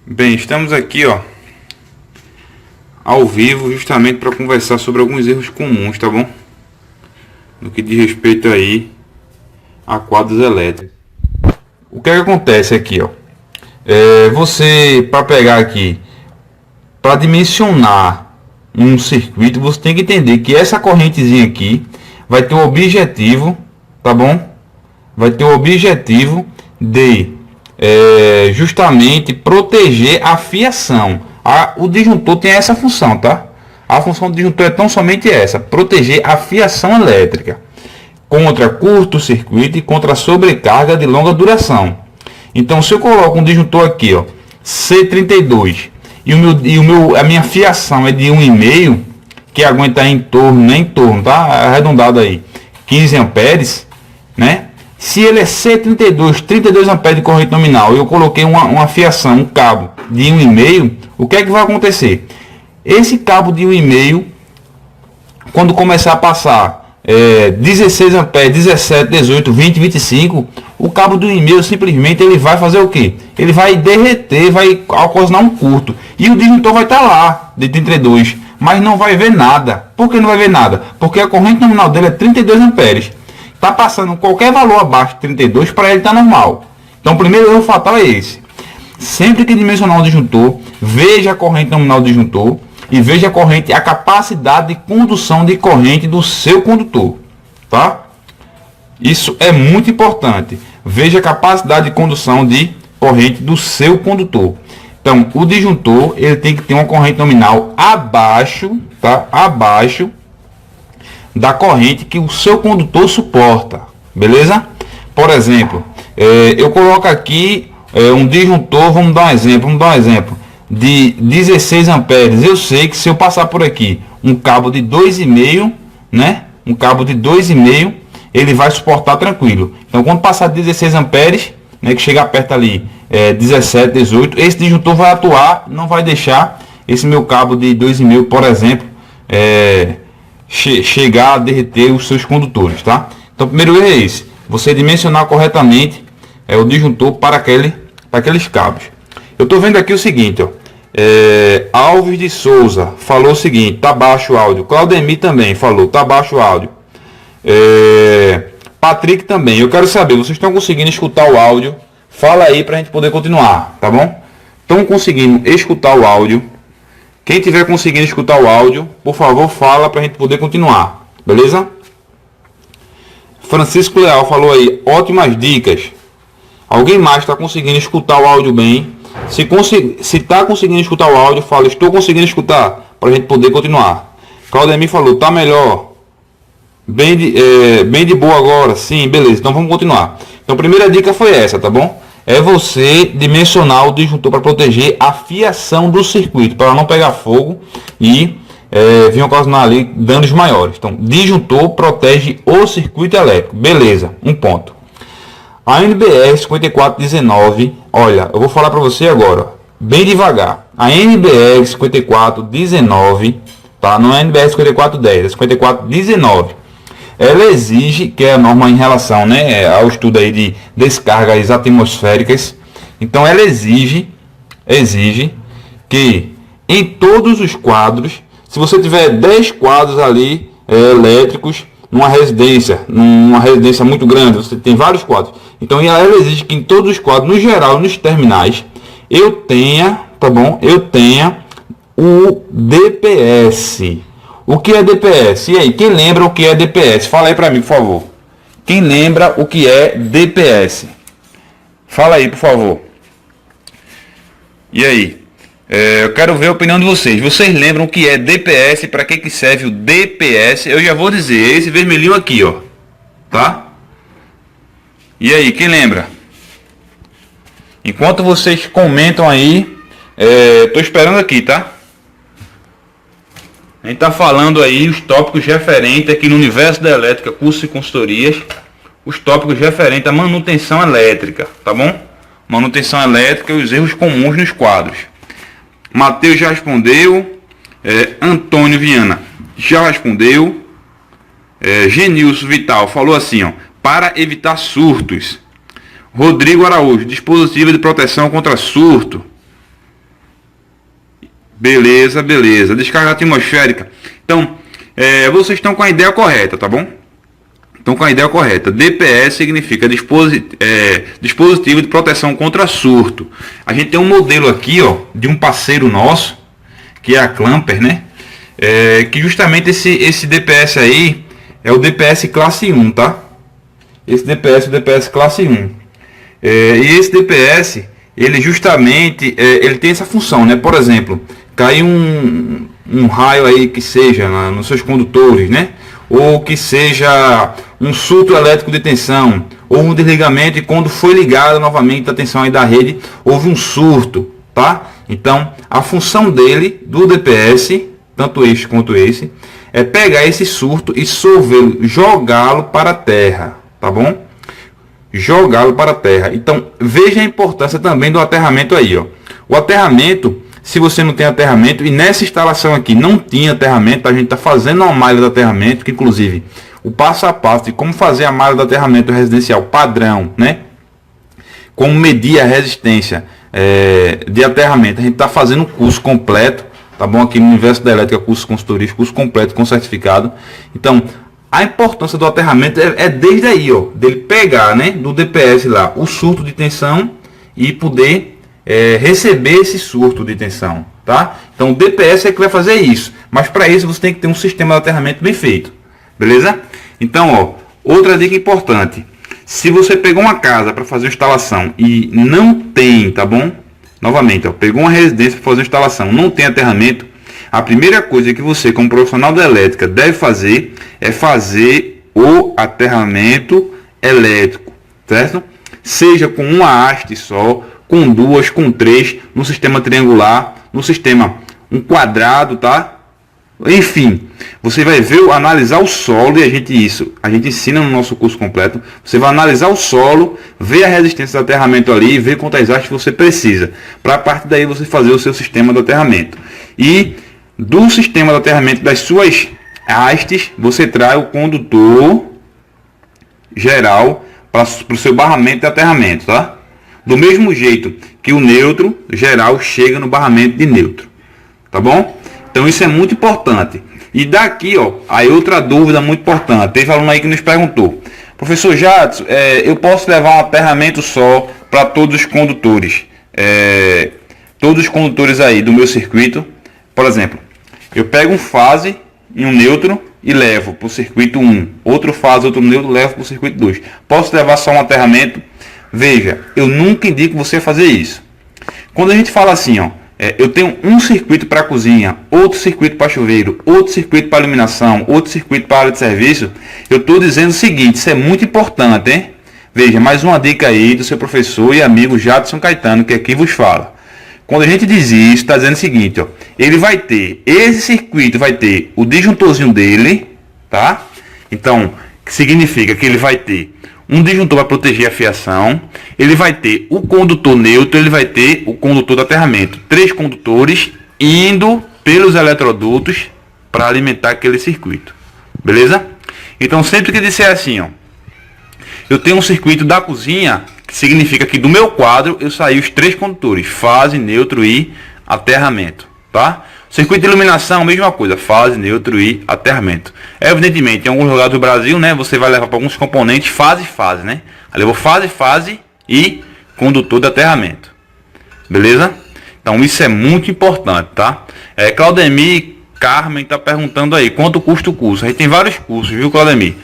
Bem, estamos aqui, ao vivo, justamente para conversar sobre alguns erros comuns, tá bom? No que diz respeito aí a quadros elétricos. O que é que acontece aqui, você, para pegar aqui, para dimensionar um circuito, você tem que entender que essa correntezinha aqui vai ter o objetivo, tá bom? Vai ter o objetivo de justamente proteger a fiação. O disjuntor tem essa função, tá? A função do disjuntor é tão somente essa: proteger a fiação elétrica contra curto-circuito e contra sobrecarga de longa duração. Então, se eu coloco um disjuntor aqui, C32, e a minha fiação é de 1,5, que aguenta em torno, tá? Arredondado aí, 15 amperes, né? Se ele é C32, 32 amperes de corrente nominal, e eu coloquei uma fiação, um cabo de 1,5, o que é que vai acontecer? Esse cabo de 1,5, quando começar a passar 16 amperes, 17, 18, 20, 25, o cabo do 1,5 simplesmente ele vai fazer o que? Ele vai derreter, vai ocasionar um curto, e o disjuntor vai estar lá de 32, mas não vai ver nada. Por que não vai ver nada? Porque a corrente nominal dele é 32 amperes. Está passando qualquer valor abaixo de 32, para ele está normal. Então o primeiro erro fatal é esse: sempre que dimensionar um disjuntor, veja a corrente nominal do disjuntor e veja a capacidade de condução de corrente do seu condutor, tá? Isso é muito importante. Veja a capacidade de condução de corrente do seu condutor. Então o disjuntor ele tem que ter uma corrente nominal abaixo, tá? Abaixo da corrente que o seu condutor suporta, beleza? Por exemplo, eu coloco aqui um disjuntor, vamos dar um exemplo de 16 amperes. Eu sei que se eu passar por aqui um cabo de 2,5, né? Um cabo de 2,5, ele vai suportar tranquilo. Então quando passar de 16 amperes, né, que chegar perto ali 17, 18, esse disjuntor vai atuar, não vai deixar esse meu cabo de 2,5, por exemplo, chegar a derreter os seus condutores, tá? Então o primeiro erro é esse: você dimensionar corretamente o disjuntor para aqueles cabos. Eu estou vendo aqui o seguinte, Alves de Souza falou o seguinte: tá baixo o áudio. Claudemir também falou: tá baixo o áudio. Patrick também. Eu quero saber, vocês estão conseguindo escutar o áudio? Fala aí para a gente poder continuar, tá bom? Estão conseguindo escutar o áudio? Quem tiver conseguindo escutar o áudio, por favor, fala para a gente poder continuar, beleza? Francisco Leal falou aí: ótimas dicas. Alguém mais está conseguindo escutar o áudio bem? Se está conseguindo escutar o áudio, fala: estou conseguindo escutar, para a gente poder continuar. Claudemir falou: tá melhor. Bem de boa agora. Sim, beleza. Então vamos continuar. Então a primeira dica foi essa, tá bom? É você dimensionar o disjuntor para proteger a fiação do circuito, para não pegar fogo e vir ocasionar ali danos maiores. Então, disjuntor protege o circuito elétrico. Beleza, um ponto. A NBR 5419, olha, eu vou falar para você agora, bem devagar. A NBR 5419, tá? Não é a NBR 5410, é 5419. Ela exige, que é a norma em relação, né, ao estudo aí de descargas atmosféricas. Então ela exige que em todos os quadros, se você tiver 10 quadros ali elétricos numa residência muito grande, você tem vários quadros. Então ela exige que em todos os quadros, no geral, nos terminais, eu tenha, tá bom? Eu tenha o DPS. O que é DPS? E aí, quem lembra o que é DPS? Fala aí para mim, por favor. Quem lembra o que é DPS? Fala aí, por favor. E aí? Eu quero ver a opinião de vocês. Vocês lembram o que é DPS? Para que serve o DPS? Eu já vou dizer, esse vermelhinho aqui, ó. Tá? E aí, quem lembra? Enquanto vocês comentam aí, tô esperando aqui, tá? A gente está falando aí os tópicos referentes aqui no universo da elétrica, cursos e consultorias, os tópicos referentes à manutenção elétrica, tá bom? Manutenção elétrica e os erros comuns nos quadros. Matheus já respondeu, Antônio Viana já respondeu, Genilson Vital falou assim, ó: para evitar surtos. Rodrigo Araújo: dispositivo de proteção contra surto. Beleza, beleza. Descarga atmosférica. Então, vocês estão com a ideia correta, tá bom? Estão com a ideia correta. DPS significa dispositivo de proteção contra surto. A gente tem um modelo aqui, ó, de um parceiro nosso, que é a Clamper, né? Que justamente esse DPS aí é o DPS classe 1, tá? Esse DPS é o DPS classe 1. E esse DPS, ele justamente, ele tem essa função, né? Por exemplo, cai um raio aí que seja nos seus condutores, né? Ou que seja um surto elétrico de tensão, ou um desligamento, e quando foi ligado novamente a tensão aí da rede, houve um surto, tá? Então, a função dele, do DPS, tanto este quanto esse, é pegar esse surto e solvê-lo, jogá-lo para a terra, tá bom? Jogá-lo para a terra. Então, veja a importância também do aterramento aí, ó. O aterramento, se você não tem aterramento, e nessa instalação aqui não tinha aterramento, a gente está fazendo uma malha de aterramento, que inclusive o passo a passo de como fazer a malha de aterramento residencial padrão, né? Como medir a resistência de aterramento, a gente está fazendo um curso completo, tá bom? Aqui no Universo da Elétrica, curso consultoria, curso completo com certificado. Então, a importância do aterramento é desde aí, ó, dele pegar, né, do DPS lá, o surto de tensão e poder receber esse surto de tensão, tá? Então o DPS é que vai fazer isso, mas para isso você tem que ter um sistema de aterramento bem feito, beleza? Então, ó, outra dica importante: se você pegou uma casa para fazer a instalação e não tem, tá bom? Novamente, ó, pegou uma residência para fazer a instalação, não tem aterramento, a primeira coisa que você, como profissional da elétrica, deve fazer é fazer o aterramento elétrico, certo? Seja com uma haste só, com duas, com três, no sistema triangular, no sistema um quadrado, tá? Enfim, você vai ver, analisar o solo, e a gente ensina no nosso curso completo. Você vai analisar o solo, ver a resistência do aterramento ali, ver quantas hastes você precisa, para a partir daí você fazer o seu sistema de aterramento. E do sistema de aterramento das suas hastes, você traz o condutor geral para o seu barramento de aterramento, tá? Do mesmo jeito que o neutro geral chega no barramento de neutro, tá bom? Então isso é muito importante. E daqui, ó, aí outra dúvida muito importante. Teve aluno aí que nos perguntou: professor Jadson, eu posso levar um aterramento só para todos os condutores? Todos os condutores aí do meu circuito, por exemplo, eu pego um fase e um neutro e levo para o circuito 1, outro fase, outro neutro, levo para o circuito 2. Posso levar só um aterramento? Veja, eu nunca indico você fazer isso. Quando a gente fala assim, ó, eu tenho um circuito para cozinha, outro circuito para chuveiro, outro circuito para iluminação, outro circuito para área de serviço, eu estou dizendo o seguinte: isso é muito importante, hein? Veja, mais uma dica aí do seu professor e amigo Jadson Caetano, que aqui vos fala. Quando a gente diz isso, está dizendo o seguinte, ó, ele vai ter, esse circuito vai ter o disjuntorzinho dele, tá? Então, que significa que ele vai ter um disjuntor para proteger a fiação, ele vai ter o condutor neutro, ele vai ter o condutor de aterramento. 3 condutores indo pelos eletrodutos para alimentar aquele circuito, beleza? Então, sempre que disser assim, ó, eu tenho um circuito da cozinha, que significa que do meu quadro eu saí os 3 condutores, fase, neutro e aterramento, tá? Circuito de iluminação, mesma coisa, fase, neutro e aterramento. Evidentemente, em alguns lugares do Brasil, né, você vai levar para alguns componentes fase, né? Aí levou fase e condutor de aterramento, beleza? Então isso é muito importante, tá? Claudemir Carmen está perguntando aí, quanto custa o curso? A gente tem vários cursos, viu, Claudemir?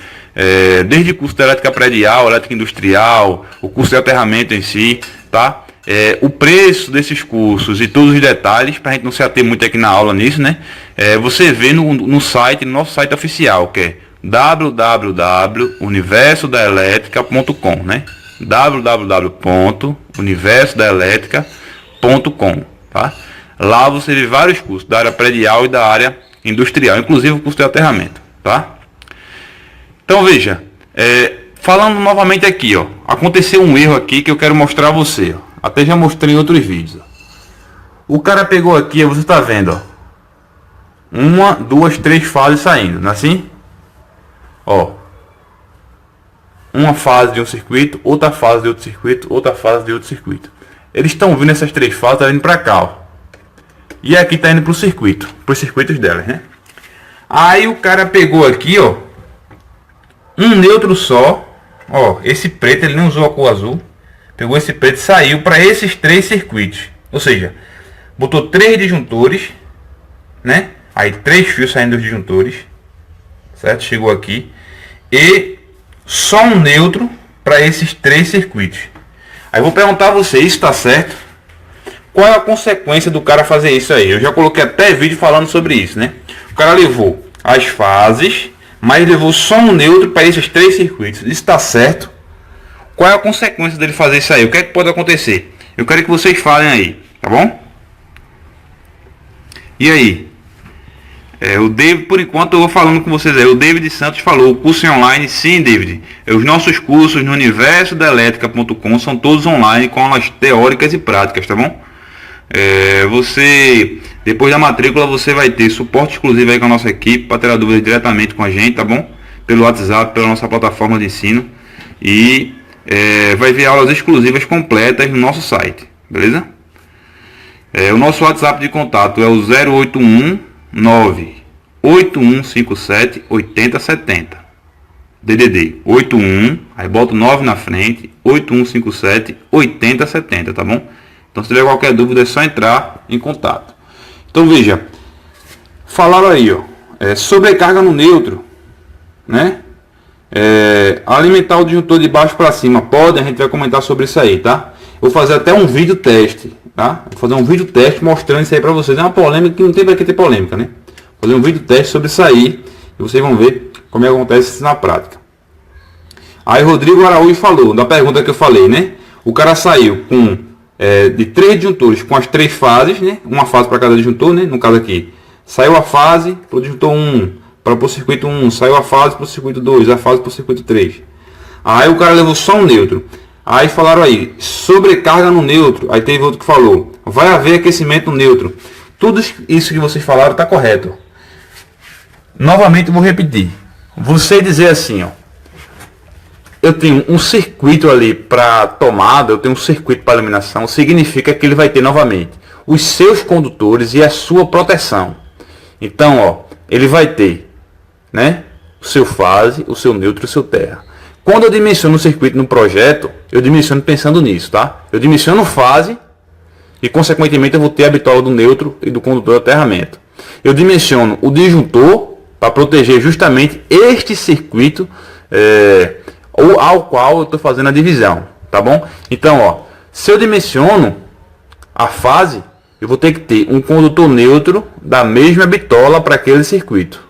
Desde curso de elétrica predial, elétrica industrial, o curso de aterramento em si, tá? O preço desses cursos e todos os detalhes, para a gente não se ater muito aqui na aula nisso, né? Você vê no site, no nosso site oficial, que é www.universodaelétrica.com, né? www.universodaelétrica.com, tá? Lá você vê vários cursos da área predial e da área industrial, inclusive o curso de aterramento, tá? Então veja, falando novamente aqui, ó, aconteceu um erro aqui que eu quero mostrar a você, ó. Até já mostrei em outros vídeos, ó. O cara pegou aqui, você está vendo, ó, 1, 2, 3 fases saindo, não é assim? Ó, uma fase de um circuito, outra fase de outro circuito, outra fase de outro circuito. Eles estão vindo, essas 3 fases, tá vindo para cá, ó. e aqui está indo para o circuito, para os circuitos delas, né? Aí o cara pegou aqui, ó, um neutro só, ó, esse preto, ele não usou a cor azul, pegou esse preto e saiu para esses 3 circuitos, ou seja, botou 3 disjuntores, né? Aí 3 fios saindo dos disjuntores, certo? Chegou aqui, e só um neutro para esses 3 circuitos. Aí eu vou perguntar a você, isso está certo? Qual é a consequência do cara fazer isso aí? Eu já coloquei até vídeo falando sobre isso, né? O cara levou as fases, mas levou só um neutro para esses 3 circuitos. Isso está certo? Qual é a consequência dele fazer isso aí? O que é que pode acontecer? Eu quero que vocês falem aí, tá bom? E aí? O David, por enquanto eu vou falando com vocês aí. O David Santos falou, curso online. Sim, David. Os nossos cursos no universo da elétrica.com são todos online, com aulas teóricas e práticas, tá bom? Você, depois da matrícula, você vai ter suporte exclusivo aí com a nossa equipe, para tirar dúvidas diretamente com a gente, tá bom? Pelo WhatsApp, pela nossa plataforma de ensino. E vai ver aulas exclusivas completas no nosso site, beleza? O nosso WhatsApp de contato é o 0819 8157 8070. DDD 81, aí bota o 9 na frente, 8157 8070, tá bom? Então se tiver qualquer dúvida é só entrar em contato. Então veja, falaram aí, ó, sobrecarga no neutro, né? Alimentar o disjuntor de baixo para cima, pode, a gente vai comentar sobre isso aí, tá? Eu vou fazer até um vídeo teste, tá? Vou fazer um vídeo teste mostrando isso aí para vocês. É uma polêmica que não tem para que ter polêmica, né? Vou fazer um vídeo teste sobre isso aí e vocês vão ver como é que acontece isso na prática. Aí Rodrigo Araújo falou, da pergunta que eu falei, né? O cara saiu com de 3 disjuntores com as 3 fases, né? Uma fase para cada disjuntor, né? No caso aqui, saiu a fase para o disjuntor 1, para o circuito 1, saiu a fase para o circuito 2, a fase para o circuito 3. Aí o cara levou só um neutro. Aí falaram aí, sobrecarga no neutro. Aí teve outro que falou, vai haver aquecimento no neutro. Tudo isso que vocês falaram está correto. Novamente vou repetir. Você dizer assim, ó, eu tenho um circuito ali para tomada, eu tenho um circuito para iluminação, significa que ele vai ter novamente os seus condutores e a sua proteção. Então, ó, ele vai ter, né, o seu fase, o seu neutro e o seu terra. Quando eu dimensiono o circuito no projeto, eu dimensiono pensando nisso, tá? Eu dimensiono fase e, consequentemente, eu vou ter a bitola do neutro e do condutor de aterramento. Eu dimensiono o disjuntor para proteger justamente este circuito ao qual eu estou fazendo a divisão, tá bom? Então, ó, se eu dimensiono a fase, eu vou ter que ter um condutor neutro da mesma bitola para aquele circuito.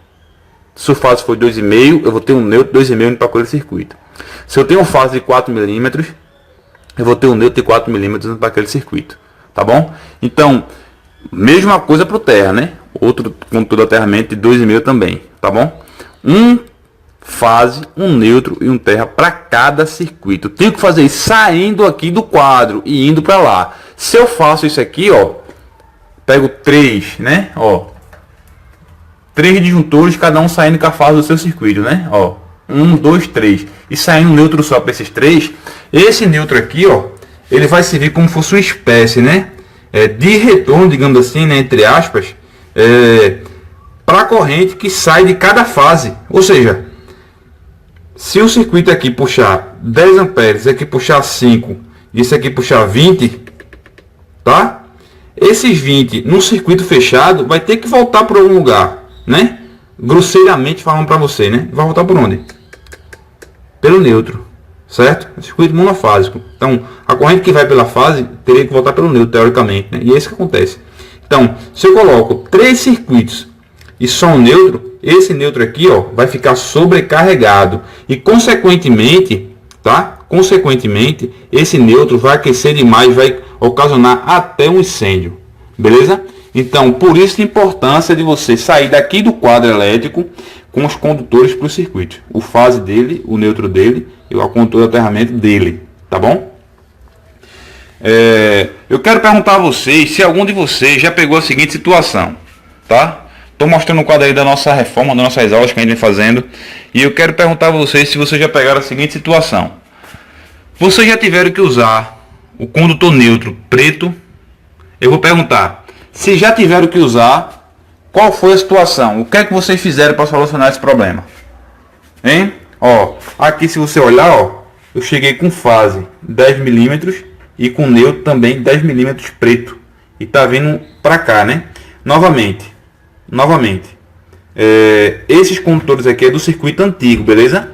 Se a fase for 2,5, eu vou ter um neutro 2,5 para aquele circuito. Se eu tenho fase de 4 mm, eu vou ter um neutro de 4 mm para aquele circuito, tá bom? Então, mesma coisa para o terra, né? Outro condutor de aterramento de 2,5 também, tá bom? Um fase, um neutro e um terra para cada circuito. Eu tenho que fazer isso saindo aqui do quadro e indo para lá. Se eu faço isso aqui, ó, pego 3, né? Ó, 3 disjuntores, cada um saindo com a fase do seu circuito, né? Ó, 1, 2, 3 e saindo um neutro só para esses 3. Esse neutro aqui, ó, ele vai servir como se fosse uma espécie, né? De retorno, digamos assim, né? Entre aspas, para a corrente que sai de cada fase. Ou seja, se o circuito aqui puxar 10 amperes, aqui puxar 5 e esse aqui puxar 20, tá? Esses 20 no circuito fechado vai ter que voltar para algum lugar, né? Grosseiramente falando para você, né? Vai voltar por onde? Pelo neutro, certo? É circuito monofásico. Então, a corrente que vai pela fase teria que voltar pelo neutro, teoricamente, né? E é isso que acontece. Então, se eu coloco 3 circuitos e só um neutro, esse neutro aqui, ó, vai ficar sobrecarregado e, consequentemente, tá? Consequentemente, esse neutro vai aquecer demais, vai ocasionar até um incêndio, beleza? Então, por isso a importância de você sair daqui do quadro elétrico com os condutores para o circuito, o fase dele, o neutro dele e o condutor de aterramento dele, tá bom? Eu quero perguntar a vocês se algum de vocês já pegou a seguinte situação, tá? Estou mostrando o quadro aí da nossa reforma, das nossas aulas que a gente vem fazendo, e eu quero perguntar a vocês se vocês já pegaram a seguinte situação. Vocês já tiveram que usar o condutor neutro preto? Eu vou perguntar, Se já tiveram que usar, qual foi a situação? O que é que vocês fizeram para solucionar esse problema? Hein? Ó, aqui se você olhar, ó, eu cheguei com fase 10 milímetros e com neutro também 10 milímetros preto. E tá vindo para cá, né? Novamente, esses condutores aqui é do circuito antigo, beleza?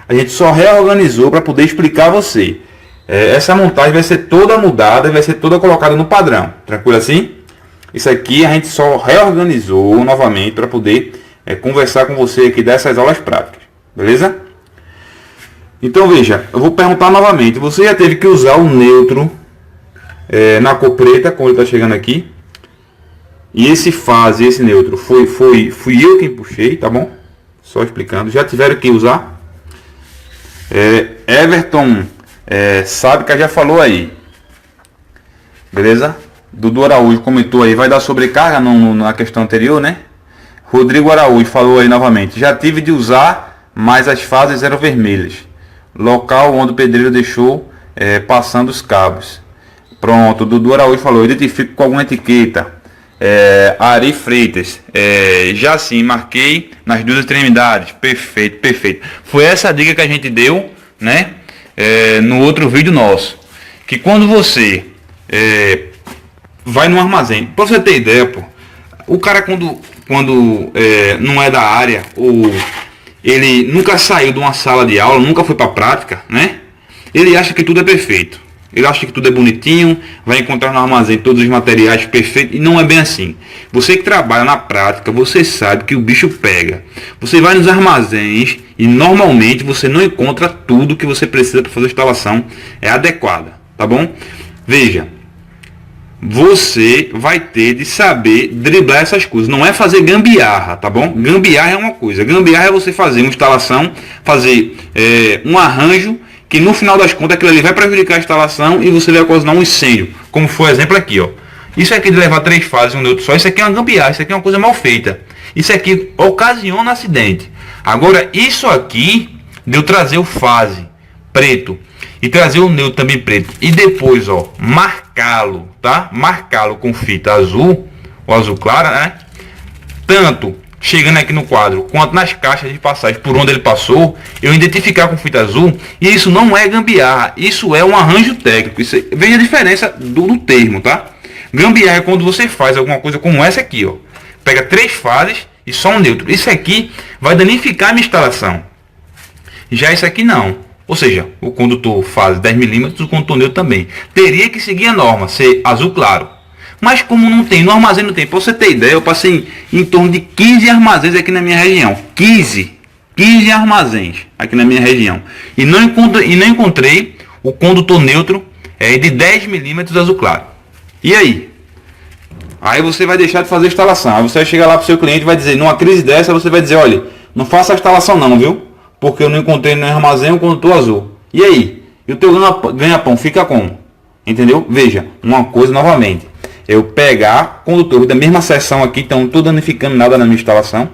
A gente só reorganizou para poder explicar a você. Essa montagem vai ser toda mudada e vai ser toda colocada no padrão. Tranquilo assim? Isso aqui a gente só reorganizou novamente para poder conversar com você aqui dessas aulas práticas. Beleza? Então veja, eu vou perguntar novamente. Você já teve que usar o neutro na cor preta, como ele está chegando aqui? E esse fase, esse neutro, fui eu quem puxei, tá bom? Só explicando. Já tiveram que usar? Everton Sábica já falou aí. Beleza? Dudu Araújo comentou aí. Vai dar sobrecarga na questão anterior, né? Rodrigo Araújo falou aí novamente. Já tive de usar, mas as fases eram vermelhas. Local onde o pedreiro deixou passando os cabos. Pronto, Dudu Araújo falou. Identifico com alguma etiqueta. Ari Freitas, já sim, marquei nas duas extremidades. Perfeito, perfeito. Foi essa a dica que a gente deu, né? No outro vídeo nosso. Que quando você vai no armazém, pra você ter ideia, pô, o cara quando não é da área, ou ele nunca saiu de uma sala de aula, nunca foi pra prática, né? Ele acha que tudo é perfeito. Ele acha que tudo é bonitinho, vai encontrar no armazém todos os materiais perfeitos, e não é bem assim. Você que trabalha na prática, você sabe que o bicho pega. Você vai nos armazéns e normalmente você não encontra tudo que você precisa para fazer a instalação adequada, tá bom? Veja, você vai ter de saber driblar essas coisas. Não é fazer gambiarra, tá bom? Gambiarra é uma coisa. Gambiarra é você fazer uma instalação, fazer um arranjo que no final das contas aquilo ali vai prejudicar a instalação e você vai ocasionar um incêndio, como foi o exemplo aqui, ó. Isso aqui de levar 3 fases um neutro só, isso aqui é uma gambiarra, isso aqui é uma coisa mal feita. Isso aqui ocasiona acidente. Agora, isso aqui de eu trazer o fase preto e trazer o neutro também preto e depois, ó, marcá-lo, tá? Marcá-lo com fita azul, ou azul clara, né? Tanto chegando aqui no quadro, quanto nas caixas de passagem por onde ele passou, eu identificar com fita azul, e isso não é gambiarra, isso é um arranjo técnico. Veja a diferença do termo, tá? Gambiarra é quando você faz alguma coisa como essa aqui, ó. Pega 3 fases e só um neutro. Isso aqui vai danificar a minha instalação. Já isso aqui não. Ou seja, o condutor fase 10 milímetros, o condutor neutro também. Teria que seguir a norma, ser azul claro. Mas como não tem, no armazém não tem. Para você ter ideia, eu passei em torno de 15 armazéns aqui na minha região. 15 armazéns aqui na minha região. E não encontrei o condutor neutro de 10 milímetros azul claro. E aí? Aí você vai deixar de fazer a instalação. Aí você vai chegar lá para o seu cliente e vai dizer, numa crise dessa, você vai dizer, olha, não faça a instalação não, viu? Porque eu não encontrei no armazém o condutor azul. E aí? E o teu ganha-pão fica como? Entendeu? Veja, uma coisa novamente. Eu pegar condutores da mesma seção aqui, então não estou danificando nada na minha instalação,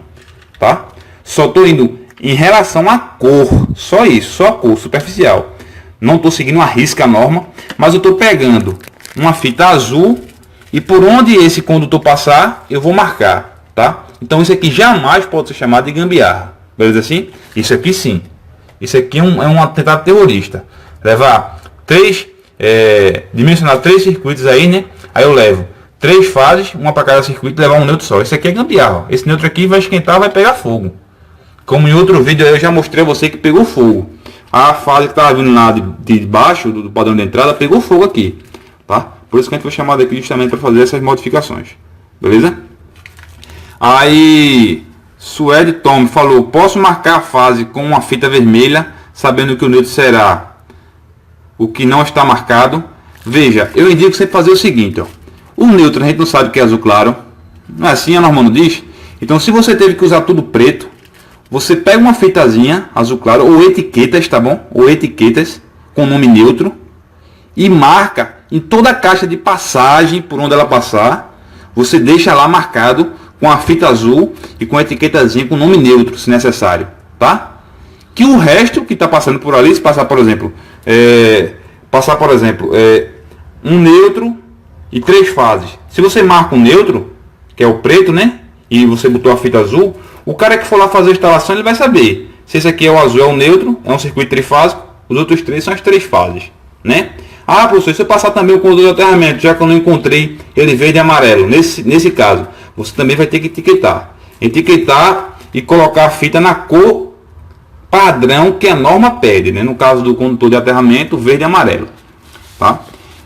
tá? Só estou indo em relação à cor, só isso, só a cor superficial. Não estou seguindo a risca, a norma, mas eu estou pegando uma fita azul e por onde esse condutor passar, eu vou marcar, tá? Então isso aqui jamais pode ser chamado de gambiarra, beleza assim? Isso aqui sim. Isso aqui é um atentado terrorista. Levar dimensionar 3 circuitos aí, né? Aí eu levo 3 fases, uma para cada circuito, levar um neutro só. Isso aqui é gambiarra. Esse neutro aqui vai esquentar, vai pegar fogo. Como em outro vídeo eu já mostrei a você que pegou fogo. A fase que estava vindo lá de baixo, do padrão de entrada, pegou fogo aqui. Tá? Por isso que a gente foi chamado aqui justamente para fazer essas modificações. Beleza? Aí, Suede Tom falou, posso marcar a fase com uma fita vermelha, sabendo que o neutro será o que não está marcado? Veja, eu indico você fazer o seguinte, ó. O neutro a gente não sabe o que é azul claro. Não é assim, a norma não diz? Então se você teve que usar tudo preto, você pega uma fitazinha azul claro, ou etiquetas, tá bom? Ou etiquetas com nome neutro, e marca em toda a caixa de passagem por onde ela passar. Você deixa lá marcado com a fita azul e com a etiquetazinha com nome neutro, se necessário, tá? Que o resto que está passando por ali, se passar por exemplo, um neutro e 3 fases. Se você marca um neutro, que é o preto, né? E você botou a fita azul, o cara que for lá fazer a instalação, ele vai saber se esse aqui é o azul, é o neutro, é um circuito trifásico, os outros 3 são as 3 fases, né? Ah, professor, se eu passar também o condutor de aterramento, já que eu não encontrei ele verde e amarelo, nesse caso, você também vai ter que etiquetar e colocar a fita na cor padrão que a norma pede, né? No caso do condutor de aterramento, verde e amarelo, tá?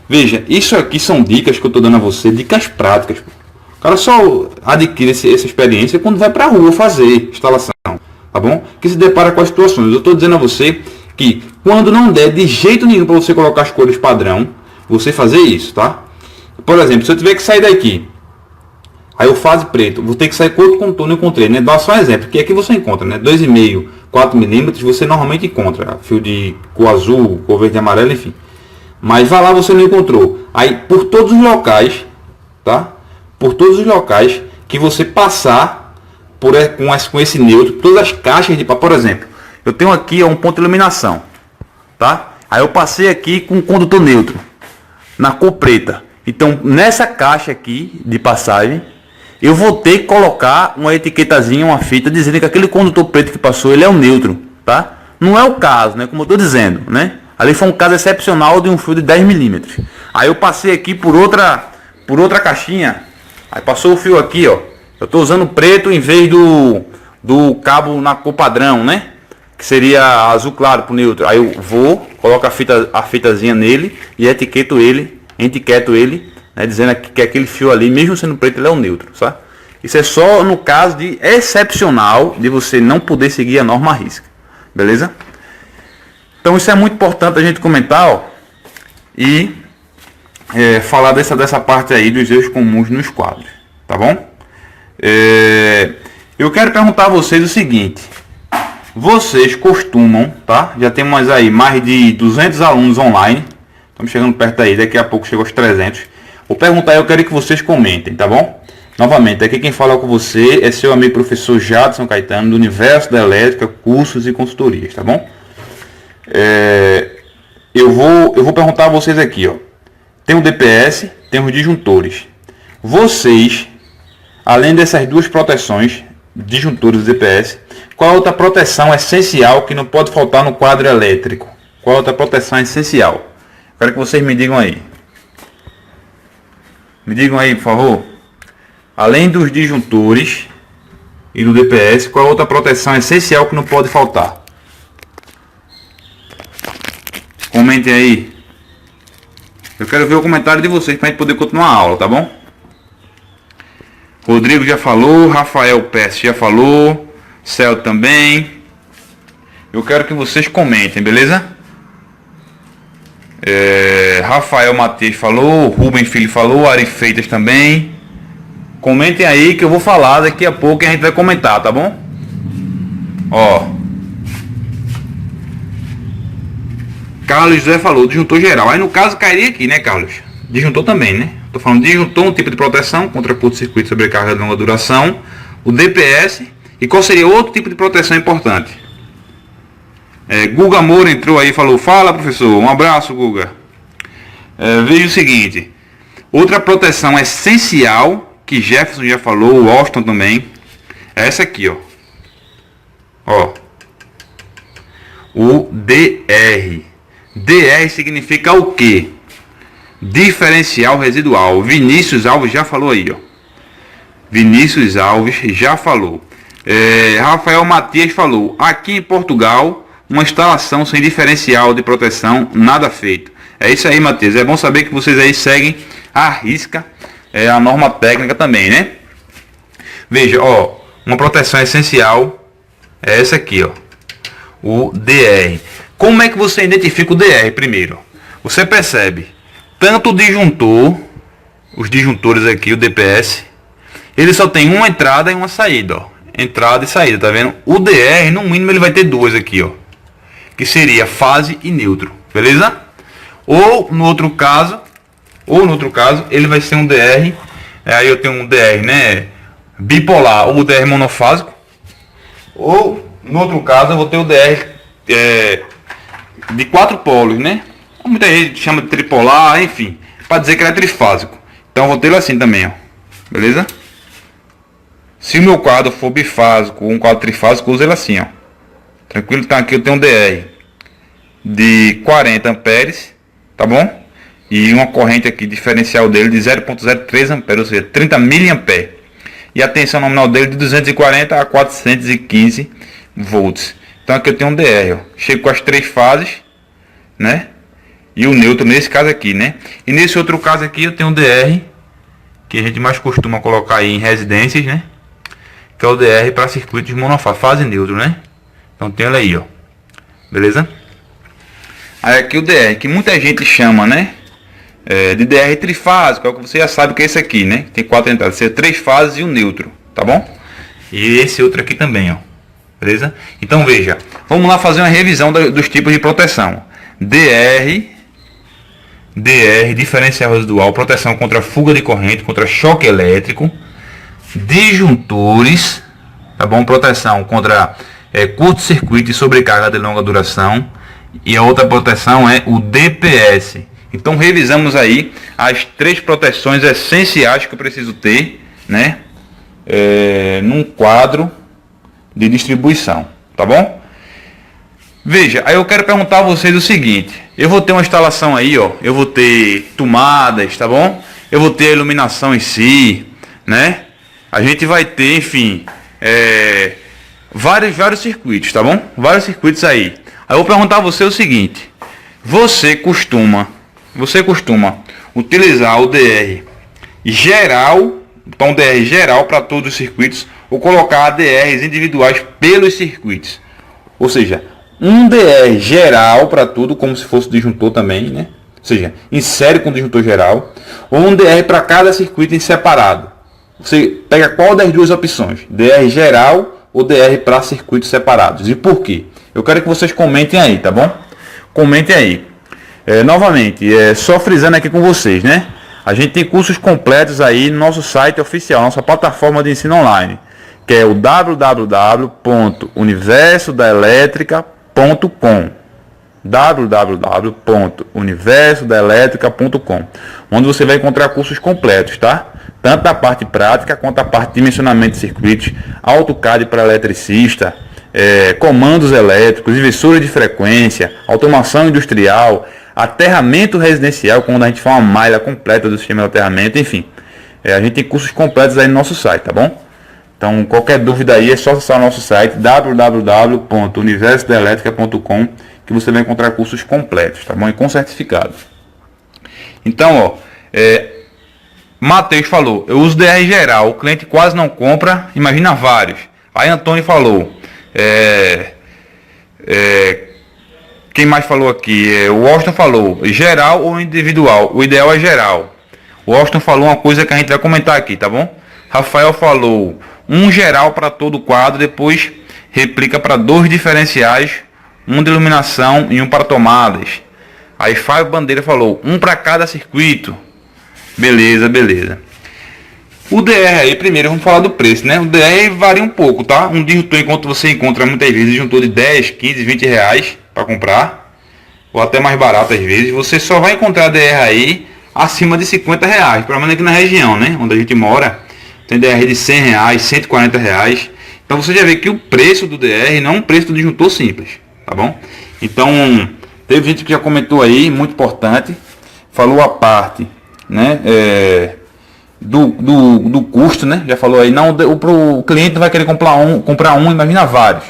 Veja, isso aqui são dicas que eu estou dando a você, dicas práticas. O cara só adquire essa experiência quando vai para a rua fazer instalação, tá bom? Que se depara com as situações. Eu estou dizendo a você que quando não der de jeito nenhum para você colocar as cores padrão, você fazer isso, tá? Por exemplo, se eu tiver que sair daqui, aí eu fase preto, vou ter que sair com outro contorno, eu encontrei, né? Dá só um exemplo, que aqui você encontra, né? 2,5, 4 milímetros, você normalmente encontra fio de cor azul, cor verde e amarelo, enfim. Mas vai lá, você não encontrou. Aí, por todos os locais, tá? Por todos os locais que você passar com esse neutro, todas as caixas de papel, por exemplo, eu tenho aqui um ponto de iluminação, tá? Aí eu passei aqui com o condutor neutro na cor preta. Então, nessa caixa aqui de passagem, eu vou ter que colocar uma etiquetazinha, uma fita dizendo que aquele condutor preto que passou, ele é o neutro, tá? Não é o caso, né? Como eu estou dizendo, né? Ali foi um caso excepcional de um fio de 10 milímetros. Aí eu passei aqui por outra caixinha. Aí passou o fio aqui, ó. Eu estou usando preto em vez do cabo na cor padrão, né? Que seria azul claro para o neutro. Aí eu vou, coloco a fitazinha nele e etiqueto ele, né, dizendo que aquele fio ali, mesmo sendo preto, ele é o neutro, sabe? Isso é só no caso de excepcional de você não poder seguir a norma à risca, beleza? Então isso é muito importante a gente comentar, ó, e falar dessa parte aí dos erros comuns nos quadros, tá bom? Eu quero perguntar a vocês o seguinte: vocês costumam, tá? Já temos aí mais de 200 alunos online, estamos chegando perto aí, daqui a pouco chega aos 300. Vou perguntar, eu quero que vocês comentem, tá bom? Novamente, aqui quem fala com você é seu amigo professor Jadson Caetano, do Universo da Elétrica, cursos e consultorias, tá bom? Eu vou perguntar a vocês aqui, ó. Tem o DPS, tem os disjuntores. Vocês, além dessas duas proteções, disjuntores e DPS, qual outra proteção essencial que não pode faltar no quadro elétrico? Qual outra proteção essencial? Quero que vocês me digam aí. Me digam aí, por favor. Além dos disjuntores e do DPS, qual outra proteção essencial que não pode faltar? Comentem aí. Eu quero ver o comentário de vocês para a gente poder continuar a aula, tá bom? Rodrigo já falou, Rafael Pérez já falou, Céu também. Eu quero que vocês comentem, beleza? Rafael Matias falou, Rubem Filho falou, Ari Freitas também. Comentem aí que eu vou falar daqui a pouco e a gente vai comentar, tá bom? Ó, Carlos José falou, disjuntor geral. Aí no caso cairia aqui, né, Carlos? Disjuntor também, né? Tô falando de disjuntor, um tipo de proteção contra curto-circuito, sobrecarga de longa duração, o DPS, e qual seria outro tipo de proteção importante? Guga Moura entrou aí e falou, fala professor, um abraço Guga. Veja o seguinte, outra proteção essencial, que Jefferson já falou, o Austin também, é essa aqui, ó. O DR. DR significa o quê? Diferencial residual. Vinícius Alves já falou aí, ó. Vinícius Alves já falou. Rafael Matias falou, aqui em Portugal, uma instalação sem diferencial de proteção, nada feito. É isso aí, Matias. É bom saber que vocês aí seguem à risca a norma técnica também, né? Veja, ó, uma proteção essencial é essa aqui, ó. O DR. Como é que você identifica o DR primeiro? Você percebe tanto o disjuntor, os disjuntores aqui, o DPS, ele só tem uma entrada e uma saída, ó. Entrada e saída, tá vendo? O DR, no mínimo, ele vai ter duas aqui, ó, que seria fase e neutro, beleza? Ou no outro caso, ele vai ser um DR, aí eu tenho um DR, né, bipolar, ou o DR monofásico, ou no outro caso eu vou ter o DR de 4 polos, né? Muita gente chama de tripolar, enfim, para dizer que ele é trifásico. Então eu vou tê-lo assim também, ó. Beleza? Se o meu quadro for bifásico ou um quadro trifásico, eu uso ele assim, ó. Tranquilo? Então aqui eu tenho um DR de 40 amperes, tá bom? E uma corrente aqui diferencial dele de 0,03 amperes, ou seja, 30 miliamperes. E a tensão nominal dele de 240 a 415 volts. Então aqui eu tenho um DR, ó. Chego com as 3 fases, né? E o neutro nesse caso aqui, né? E nesse outro caso aqui eu tenho um DR que a gente mais costuma colocar aí em residências, né? Que é o DR para circuitos monofásico, fase neutro, né? Então tem ele aí, ó. Beleza? Aí aqui o DR, que muita gente chama, né? De DR trifásico, é o que você já sabe que é esse aqui, né? Tem 4 entradas, ser 3 fases e o neutro, tá bom? E esse outro aqui também, ó. Beleza? Então veja, vamos lá fazer uma revisão dos tipos de proteção. DR, diferencial residual, proteção contra fuga de corrente, contra choque elétrico. Disjuntores, tá bom? Proteção contra curto-circuito e sobrecarga de longa duração. E a outra proteção é o DPS. Então revisamos aí as 3 proteções essenciais que eu preciso ter, né? Num quadro de distribuição, tá bom? Veja, aí eu quero perguntar a vocês o seguinte: eu vou ter uma instalação aí, ó, eu vou ter tomadas, tá bom? Eu vou ter a iluminação em si, né? A gente vai ter, enfim, vários circuitos, tá bom? Vários circuitos aí. Aí eu vou perguntar a você o seguinte: você costuma utilizar o DR geral, então DR geral para todos os circuitos, ou colocar DRs individuais pelos circuitos? Ou seja, um DR geral para tudo, como se fosse disjuntor também, né? Ou seja, insere com disjuntor geral, ou um DR para cada circuito em separado. Você pega qual das duas opções? DR geral ou DR para circuitos separados? E por quê? Eu quero que vocês comentem aí, tá bom? Comentem aí. Novamente, só frisando aqui com vocês, né? A gente tem cursos completos aí no nosso site oficial, nossa plataforma de ensino online, que é o www.universodaelétrica.com, www.universodaelétrica.com, onde você vai encontrar cursos completos, tá? Tanto a parte prática quanto a parte de dimensionamento de circuitos, AutoCAD para eletricista, comandos elétricos, inversores de frequência, automação industrial, aterramento residencial, quando a gente faz uma malha completa do sistema de aterramento, enfim. A gente tem cursos completos aí no nosso site, tá bom? Então, qualquer dúvida aí é só acessar o nosso site www.universodaelétrica.com, que você vai encontrar cursos completos, tá bom? E com certificado. Então, ó, Matheus falou, eu uso DR geral, o cliente quase não compra, imagina vários. Aí Antônio falou, quem mais falou aqui? O Austin falou, geral ou individual? O ideal é geral. O Austin falou uma coisa que a gente vai comentar aqui, tá bom? Rafael falou, um geral para todo o quadro, depois replica para 2 diferenciais, um de iluminação e um para tomadas. Aí Fábio Bandeira falou, um para cada circuito. Beleza, beleza. O DR aí, primeiro vamos falar do preço, né? O DR varia um pouco, tá? Um disjuntor, enquanto você encontra muitas vezes disjuntor de 10, 15, 20 reais para comprar, ou até mais barato às vezes, você só vai encontrar DR aí acima de 50 reais, pelo menos aqui na região, né? Onde a gente mora, tem DR de 100 reais, 140 reais. Então você já vê que o preço do DR não é um preço do disjuntor simples, tá bom? Então, teve gente que já comentou aí, muito importante, falou a parte, né? Do custo, né? Já falou aí, não, o cliente não vai querer comprar um, imagina vários.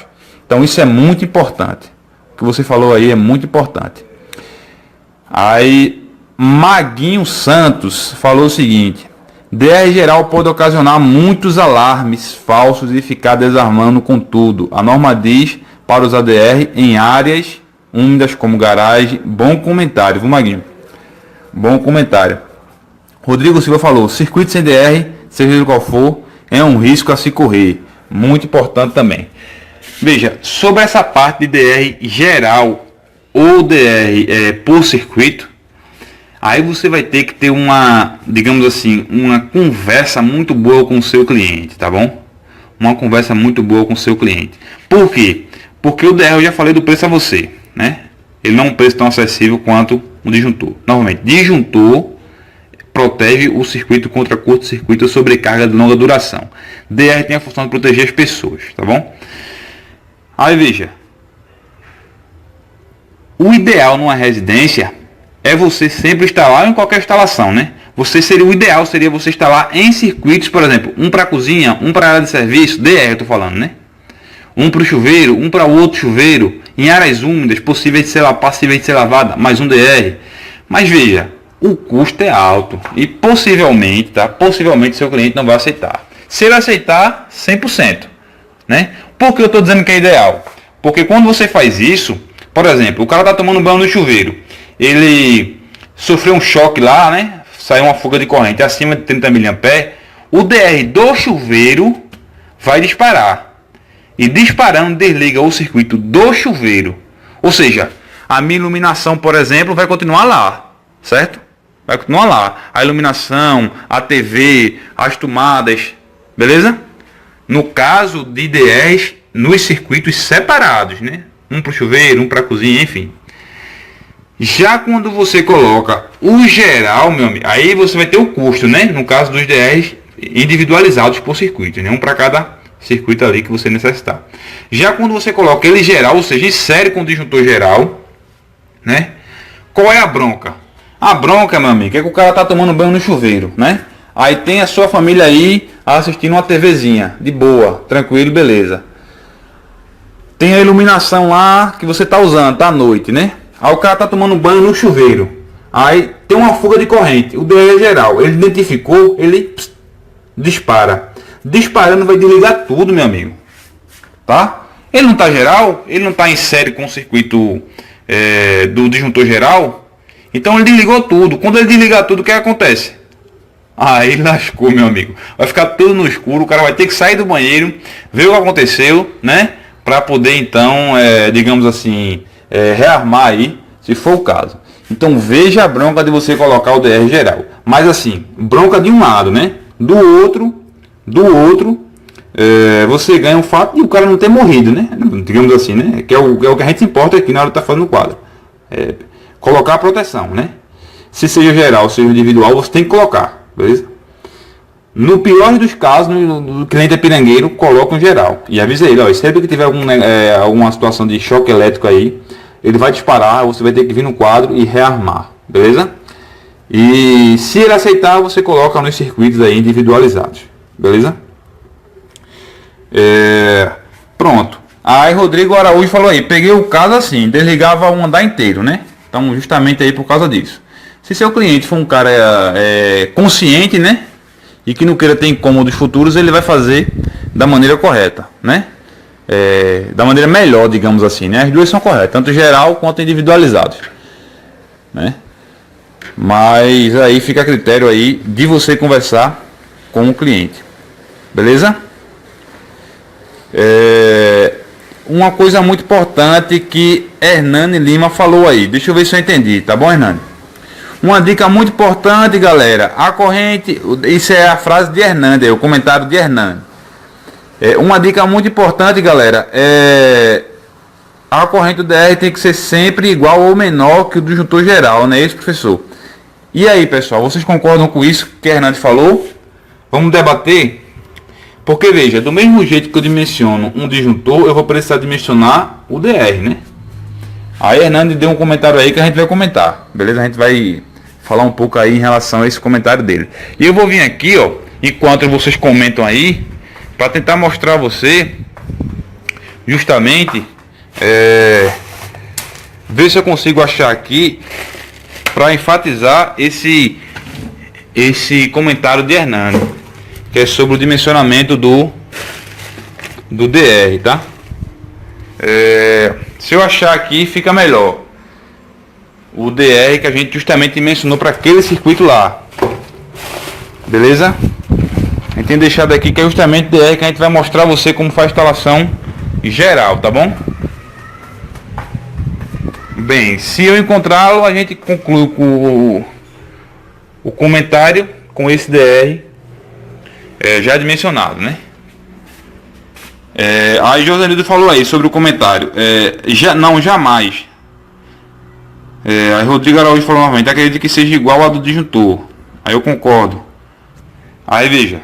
Então isso é muito importante. O que você falou aí é muito importante. Aí Maguinho Santos falou o seguinte: DR geral pode ocasionar muitos alarmes falsos e ficar desarmando com tudo. A norma diz para usar DR em áreas úmidas como garagem. Bom comentário, viu, Maguinho? Bom comentário. Rodrigo Silva falou, circuito sem DR, seja ele qual for, é um risco a se correr. Muito importante também. Veja, sobre essa parte de DR geral ou DR por circuito, aí você vai ter que ter uma, digamos assim, uma conversa muito boa com o seu cliente, tá bom? Uma conversa muito boa com o seu cliente. Por quê? Porque o DR, eu já falei do preço a você, né? Ele não é um preço tão acessível quanto o disjuntor. Novamente, disjuntor protege o circuito contra curto-circuito ou sobrecarga de longa duração. DR tem a função de proteger as pessoas, tá bom? Aí veja, o ideal numa residência é você sempre instalar em qualquer instalação, né? O ideal seria você instalar em circuitos, por exemplo, um para cozinha, um para área de serviço, DR eu tô falando, né? Um para o chuveiro, um para o outro chuveiro, em áreas úmidas, passíveis de ser lavada, mais um DR. Mas veja, o custo é alto e possivelmente, tá? Possivelmente seu cliente não vai aceitar. Se ele aceitar, 100%, né? Por que eu estou dizendo que é ideal? Porque quando você faz isso, por exemplo, o cara está tomando banho no chuveiro, ele sofreu um choque lá, né? Saiu uma fuga de corrente acima de 30 mA, o DR do chuveiro vai disparar. E disparando, desliga o circuito do chuveiro. Ou seja, a minha iluminação, por exemplo, vai continuar lá, certo? Vai continuar lá. A iluminação, a TV, as tomadas, beleza? No caso de DRs, nos circuitos separados, né? Um para o chuveiro, um para a cozinha, enfim. Já quando você coloca o geral, meu amigo, aí você vai ter o custo, né? No caso dos DRs individualizados por circuito, né? Um para cada circuito ali que você necessitar. Já quando você coloca ele geral, ou seja, em série com disjuntor geral, né? Qual é a bronca? A bronca, meu amigo, é que o cara tá tomando banho no chuveiro, né? Aí tem a sua família aí assistindo uma TVzinha, de boa, tranquilo, beleza. Tem a iluminação lá que você tá usando, tá à noite, né? Aí o cara tá tomando banho no chuveiro. Aí tem uma fuga de corrente. O DR geral, ele identificou, ele dispara. Disparando vai desligar tudo, meu amigo. Tá? Ele não tá geral, ele não tá em série com o circuito do disjuntor geral. Então ele desligou tudo. Quando ele desligar tudo, o que acontece? Aí lascou, meu amigo. Vai ficar tudo no escuro. O cara vai ter que sair do banheiro, ver o que aconteceu, né? Para poder então, digamos assim, rearmar aí, se for o caso. Então veja a bronca de você colocar o DR geral. Mas assim, bronca de um lado, né? Do outro, você ganha o fato de o cara não ter morrido, né? Digamos assim, né? Que é o que a gente se importa aqui na hora de estar fazendo o quadro. Colocar a proteção, né? Se seja geral, seja individual, você tem que colocar, beleza? No pior dos casos, no cliente é pirangueiro, coloca um geral. E avisa ele, ó, sempre que tiver alguma situação de choque elétrico aí, ele vai disparar, você vai ter que vir no quadro e rearmar, beleza? E se ele aceitar, você coloca nos circuitos aí individualizados, beleza? Pronto. Aí Rodrigo Araújo falou aí, peguei o caso assim, desligava o andar inteiro, né? Então justamente aí por causa disso. Se seu cliente for um cara consciente, né? E que não queira ter incômodos futuros, ele vai fazer da maneira correta, né? Da maneira melhor, digamos assim, né? As duas são corretas, tanto geral quanto individualizados, né? Mas aí fica a critério aí de você conversar com o cliente, beleza? Uma coisa muito importante que Hernani Lima falou aí, deixa eu ver se eu entendi, tá bom, Hernani? Uma dica muito importante, galera, a corrente, isso é a frase de Hernani, é o comentário de Hernani. Uma dica muito importante, galera, a corrente do DR tem que ser sempre igual ou menor que o do disjuntor geral, não é isso, professor? E aí, pessoal, vocês concordam com isso que Hernani falou? Vamos debater? Porque veja, do mesmo jeito que eu dimensiono um disjuntor, eu vou precisar dimensionar o DR, né? Aí Hernani deu um comentário aí que a gente vai comentar, beleza? A gente vai falar um pouco aí em relação a esse comentário dele. E eu vou vir aqui, ó, enquanto vocês comentam aí, para tentar mostrar a você, justamente, ver se eu consigo achar aqui, para enfatizar esse comentário de Hernani, que é sobre o dimensionamento do DR, tá? Se eu achar aqui, fica melhor. O DR que a gente justamente dimensionou para aquele circuito lá. Beleza? A gente tem deixado aqui que é justamente o DR que a gente vai mostrar a você como faz a instalação geral, tá bom? Bem, se eu encontrá-lo, a gente conclui com o comentário com esse DR já dimensionado, né? Aí Josanildo falou aí sobre o comentário. Jamais. Aí Rodrigo Araújo falou novamente, acredito que seja igual a do disjuntor. Aí eu concordo. Aí veja,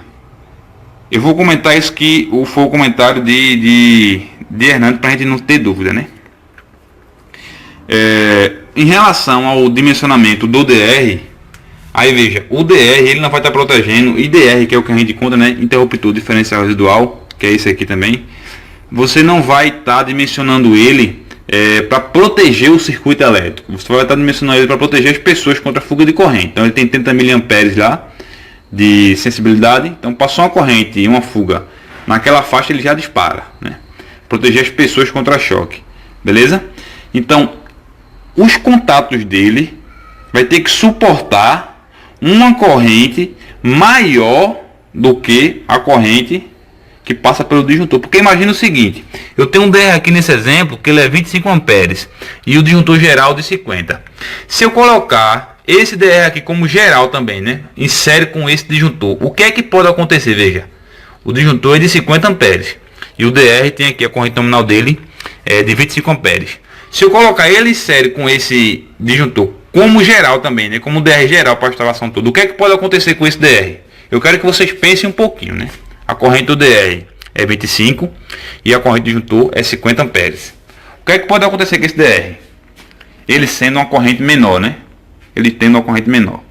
eu vou comentar isso que foi o comentário de Hernando, para a gente não ter dúvida, né? Em relação ao dimensionamento do DR, aí veja, o DR ele não vai estar protegendo IDR, que é o que a gente conta, né? Interruptor diferencial residual, que é esse aqui também. Você não vai estar dimensionando ele para proteger o circuito elétrico. Você vai estar dimensionando ele para proteger as pessoas contra a fuga de corrente. Então ele tem 30 mA lá de sensibilidade. Então passou uma corrente e uma fuga naquela faixa, ele já dispara, né? Proteger as pessoas contra choque, beleza? Então os contatos dele vai ter que suportar uma corrente maior do que a corrente que passa pelo disjuntor. Porque imagina o seguinte, eu tenho um DR aqui nesse exemplo que ele é 25 amperes e o disjuntor geral de 50. Se eu colocar esse DR aqui como geral também, né, em série com esse disjuntor, o que é que pode acontecer? Veja, o disjuntor é de 50 amperes e o DR tem aqui a corrente nominal dele de 25 amperes. Se eu colocar ele em série com esse disjuntor como geral também, né, como DR geral para a instalação toda, o que é que pode acontecer com esse DR? Eu quero que vocês pensem um pouquinho, né? A corrente do DR é 25 e a corrente do disjuntor é 50 amperes. O que é que pode acontecer com esse DR? Ele sendo uma corrente menor, né? Ele tendo uma corrente menor.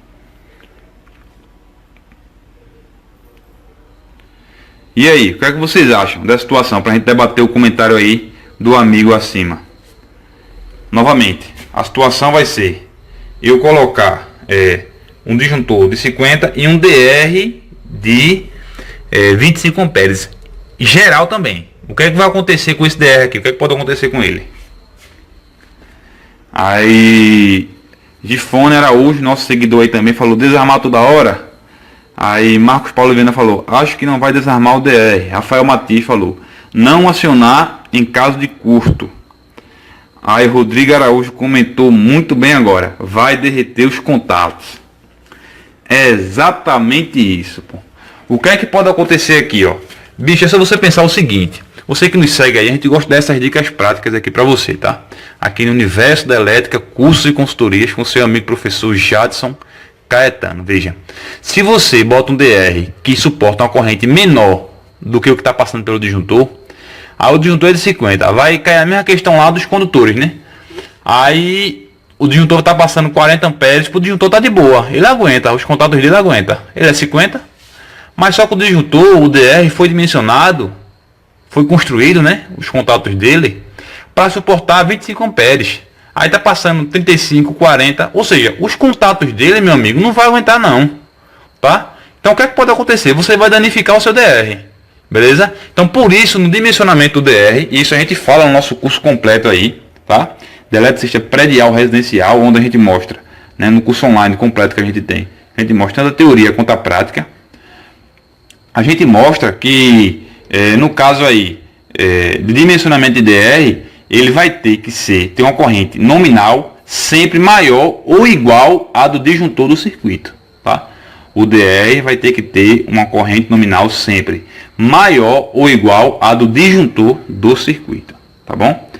E aí, o que é que vocês acham dessa situação? Para a gente debater o comentário aí do amigo acima. Novamente, a situação vai ser eu colocar um disjuntor de 50 e um DR de 25 amperes geral também. O que é que vai acontecer com esse DR aqui? O que é que pode acontecer com ele? Aí Gifone Araújo, nosso seguidor aí também, falou desarmar toda hora. Aí Marcos Paulo Viana falou acho que não vai desarmar o DR. Rafael Matias falou não acionar em caso de curto. Aí Rodrigo Araújo comentou muito bem agora, vai derreter os contatos. É exatamente isso, pô. O que é que pode acontecer aqui, ó? Bicho, é só você pensar o seguinte. Você que nos segue aí, a gente gosta dessas dicas práticas aqui pra você, tá? Aqui no Universo da Elétrica, cursos e consultorias com seu amigo professor Jadson Caetano. Veja, se você bota um DR que suporta uma corrente menor do que o que está passando pelo disjuntor, aí o disjuntor é de 50, vai cair a mesma questão lá dos condutores, né? Aí o disjuntor está passando 40 amperes, o disjuntor tá de boa, ele aguenta, os contatos dele aguenta. Ele é 50, mas só que o disjuntor, o DR, foi dimensionado, foi construído, né? Os contatos dele para suportar 25 amperes. Aí tá passando 35, 40, ou seja, os contatos dele, meu amigo, não vai aguentar não, tá? Então o que é que pode acontecer? Você vai danificar o seu DR, beleza? Então por isso, no dimensionamento do DR, e isso a gente fala no nosso curso completo aí, tá? De eletricista predial residencial, onde a gente mostra, né, no curso online completo que a gente tem, a gente mostra tanto a teoria quanto a prática. A gente mostra que, no caso aí, de dimensionamento de DR, ele vai ter que ter uma corrente nominal sempre maior ou igual à do disjuntor do circuito, tá? O DR vai ter que ter uma corrente nominal sempre maior ou igual à do disjuntor do circuito, tá bom?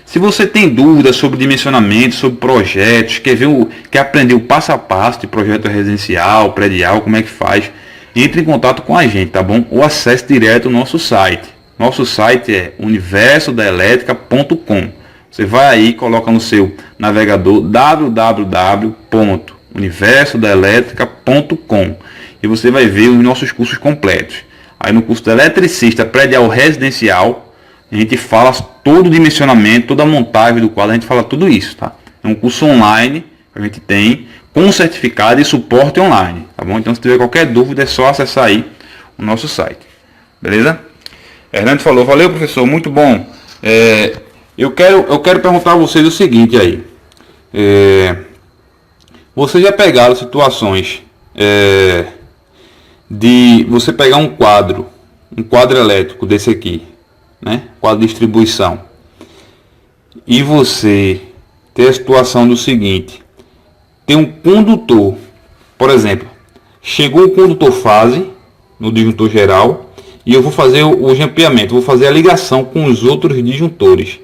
Se você tem dúvidas sobre dimensionamento, sobre projetos, quer aprender o passo a passo de projeto residencial, predial, como é que faz, entre em contato com a gente, tá bom? Ou acesse direto o nosso site. Nosso site é universodaelétrica.com. Você vai aí, coloca no seu navegador www.universodaelétrica.com e você vai ver os nossos cursos completos. Aí no curso de eletricista predial residencial, a gente fala todo o dimensionamento, toda a montagem do quadro, a gente fala tudo isso, tá? É um curso online que a gente tem com certificado e suporte online, tá bom? Então se tiver qualquer dúvida é só acessar aí o nosso site, beleza? Hernando falou, valeu professor, muito bom. Eu quero perguntar a vocês o seguinte aí. Vocês já pegaram situações de você pegar um quadro elétrico desse aqui, né? Quadro de distribuição. E você ter a situação do seguinte, tem um condutor, por exemplo, chegou o condutor fase no disjuntor geral, e eu vou fazer o jampeamento, vou fazer a ligação com os outros disjuntores.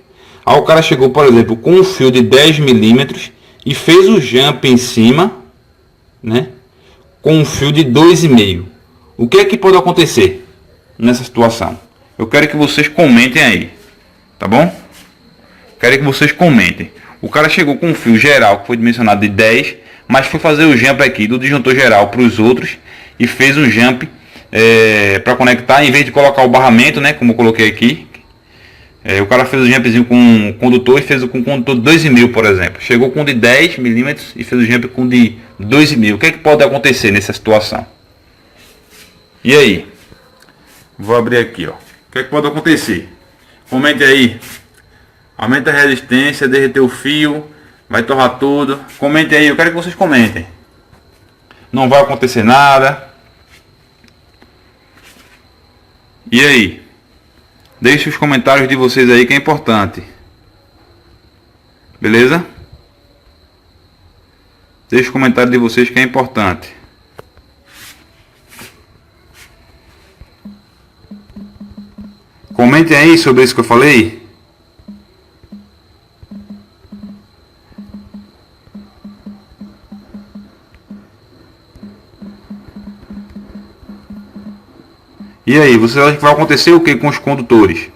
Aí o cara chegou, por exemplo, com um fio de 10 milímetros e fez o jump em cima, né, com um fio de 2,5. O que é que pode acontecer nessa situação? Eu quero que vocês comentem aí, tá bom? Quero que vocês comentem. O cara chegou com um fio geral que foi dimensionado de 10, mas foi fazer o jump aqui do disjuntor geral para os outros e fez um jump para conectar, em vez de colocar o barramento, né, como eu coloquei aqui. O cara fez o jumpzinho com um condutor e fez com um condutor de 2,5, por exemplo. Chegou com um de 10 milímetros e fez o jump com um de 2,5. O que é que pode acontecer nessa situação? E aí? Vou abrir aqui, ó. O que é que pode acontecer? Comente aí. Aumenta a resistência, derreteu o fio, vai torrar tudo. Comente aí, eu quero que vocês comentem. Não vai acontecer nada. E aí? Deixe os comentários de vocês aí, que é importante. Beleza? Deixe os comentários de vocês, que é importante. Comentem aí sobre isso que eu falei. E aí, você acha que vai acontecer o que com os condutores?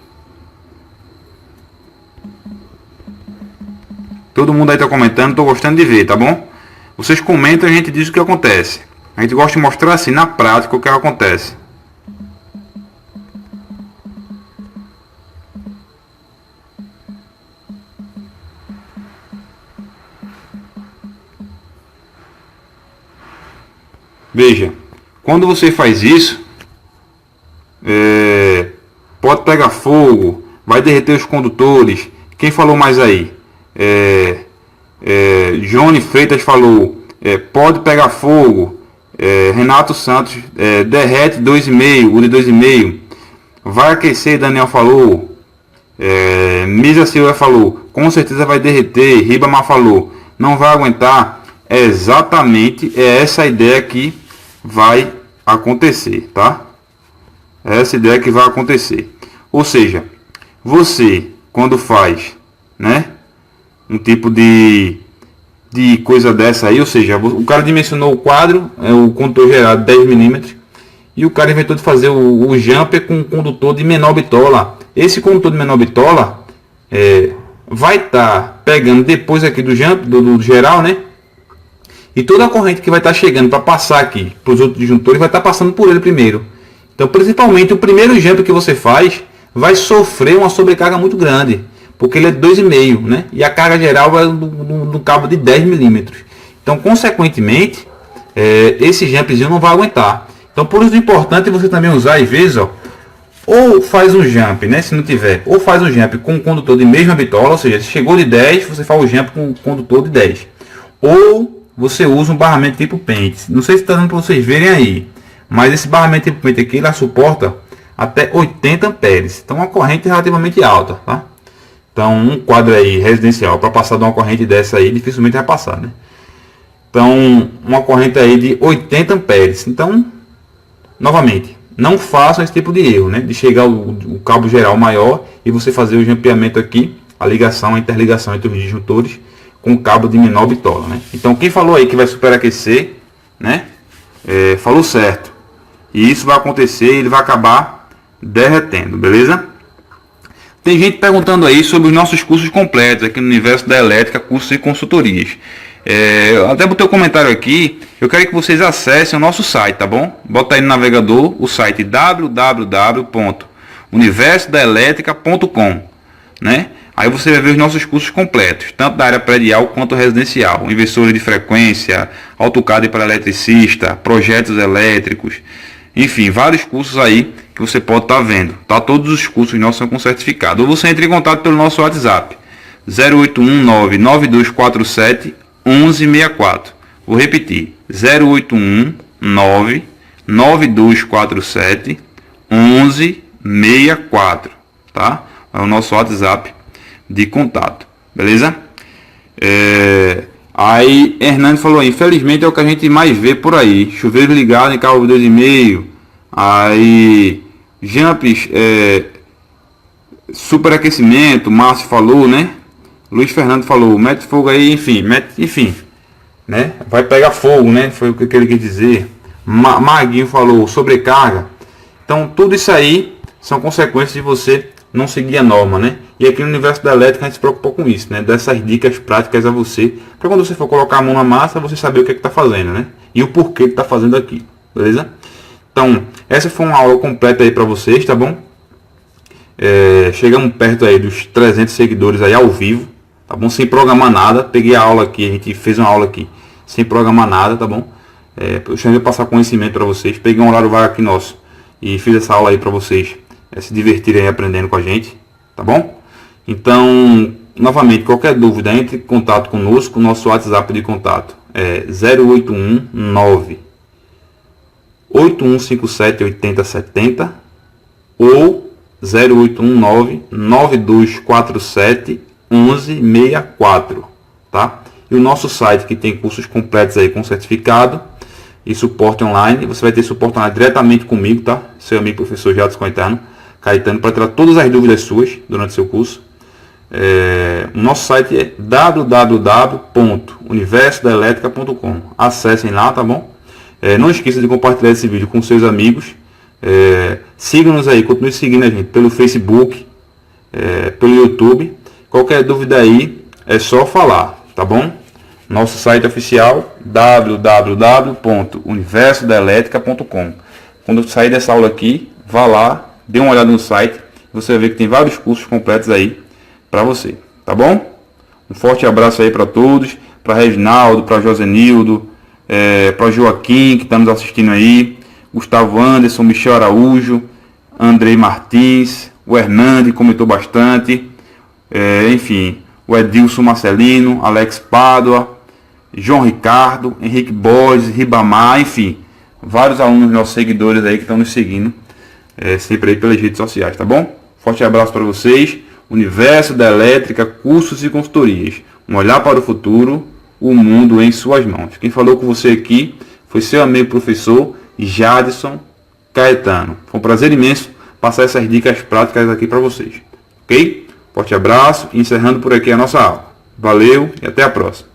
Todo mundo aí tá comentando, tô gostando de ver, tá bom? Vocês comentam e a gente diz o que acontece. A gente gosta de mostrar assim na prática o que acontece. Veja, quando você faz isso, pode pegar fogo, vai derreter os condutores. Quem falou mais aí? Johnny Freitas falou, pode pegar fogo. Renato Santos, derrete 2,5, o de 2,5. Vai aquecer, Daniel falou. Misa Silva falou, com certeza vai derreter. Ribamar falou, não vai aguentar. Exatamente, é essa ideia que vai acontecer, tá? É essa ideia que vai acontecer. Ou seja, você quando faz, né, um tipo de coisa dessa aí, ou seja, o cara dimensionou o quadro, o condutor geral de 10 milímetros, e o cara inventou de fazer o jumper com um condutor de menor bitola. Esse condutor de menor bitola vai estar pegando depois aqui do jump, do geral, né? E toda a corrente que vai estar chegando para passar aqui para os outros disjuntores vai estar passando por ele primeiro. Então, principalmente o primeiro jump que você faz vai sofrer uma sobrecarga muito grande, porque ele é de 2,5, né? E a carga geral vai no cabo de 10 milímetros. Então, consequentemente, esse jumpzinho não vai aguentar. Então, por isso é importante você também usar, às vezes, ó, ou faz um jump, né? Se não tiver, ou faz um jump com um condutor de mesma bitola, ou seja, se chegou de 10, você faz o jump com um condutor de 10. Ou você usa um barramento tipo pente. Não sei se está dando para vocês verem aí, mas esse barramento tipo pente aqui, ele suporta até 80 amperes. Então, uma corrente relativamente alta, tá? Então, um quadro aí residencial, para passar de uma corrente dessa aí, dificilmente vai passar, né? Então, uma corrente aí de 80 amperes. Então, novamente, não façam esse tipo de erro, né? De chegar o cabo geral maior e você fazer o jampeamento aqui, a ligação, a interligação entre os disjuntores com cabo de menor bitola, né? Então, quem falou aí que vai superaquecer, né? Falou certo. E isso vai acontecer e ele vai acabar derretendo, beleza? Tem gente perguntando aí sobre os nossos cursos completos aqui no Universo da Elétrica, cursos e consultorias. Eu até botei um comentário aqui. Eu quero que vocês acessem o nosso site, tá bom? Bota aí no navegador o site www.universodaelétrica.com, né? Aí você vai ver os nossos cursos completos, tanto da área predial quanto residencial, inversores de frequência, AutoCAD para eletricista, projetos elétricos, enfim, vários cursos aí que você pode estar vendo, tá? Todos os cursos nossos são com certificado. Ou você entra em contato pelo nosso WhatsApp, 0819-9247-1164. Vou repetir, 0819-9247-1164, tá? É o nosso WhatsApp de contato, beleza? Aí Hernando falou aí, infelizmente é o que a gente mais vê por aí, chuveiro ligado em carro 2,5, aí jumps, superaquecimento, Márcio falou, né? Luiz Fernando falou, mete fogo aí, enfim, né? Vai pegar fogo, né? Foi o que ele quis dizer. Maguinho falou sobrecarga. Então tudo isso aí são consequências de você não seguir a norma, né? E aqui no universo da elétrica a gente se preocupou com isso, né? Dessas dicas práticas a você, para quando você for colocar a mão na massa, você saber o que está fazendo, né? E o porquê que está fazendo aqui, beleza? Então, essa foi uma aula completa aí para vocês, tá bom? Chegamos perto aí dos 300 seguidores aí ao vivo, tá bom? Sem programar nada, peguei a aula aqui, a gente fez uma aula aqui sem programar nada, tá bom? Eu chamei passar conhecimento para vocês, peguei um horário vago aqui nosso e fiz essa aula aí para vocês se divertirem aí aprendendo com a gente, tá bom? Então, novamente, qualquer dúvida, entre em contato conosco, nosso WhatsApp de contato é 0819 8157 8070 ou 0819 9247 1164, tá? E o nosso site que tem cursos completos aí com certificado e suporte online, você vai ter suporte online diretamente comigo, tá? Seu amigo professor Jadson Caetano, para tirar todas as dúvidas suas durante seu curso. O nosso site é www.universodaelétrica.com. Acessem lá, tá bom? Não esqueça de compartilhar esse vídeo com seus amigos. Siga-nos aí, continue seguindo a gente pelo Facebook, pelo YouTube. Qualquer dúvida aí é só falar, tá bom? Nosso site oficial www.universodaelétrica.com. Quando sair dessa aula aqui, vá lá, dê uma olhada no site, você vai ver que tem vários cursos completos aí para você, tá bom? Um forte abraço aí para todos, para Reginaldo, para Josenildo, para Joaquim que está nos assistindo aí, Gustavo Anderson, Michel Araújo, Andrei Martins, o Hernande comentou bastante, enfim, o Edilson Marcelino, Alex Pádua, João Ricardo, Henrique Borges, Ribamar, enfim, vários alunos nossos seguidores aí que estão nos seguindo sempre aí pelas redes sociais, tá bom? Forte abraço para vocês. Universo da Elétrica, cursos e consultorias. Um olhar para o futuro, o mundo em suas mãos. Quem falou com você aqui foi seu amigo professor Jadson Caetano. Foi um prazer imenso passar essas dicas práticas aqui para vocês. Ok? Forte abraço e encerrando por aqui a nossa aula. Valeu e até a próxima.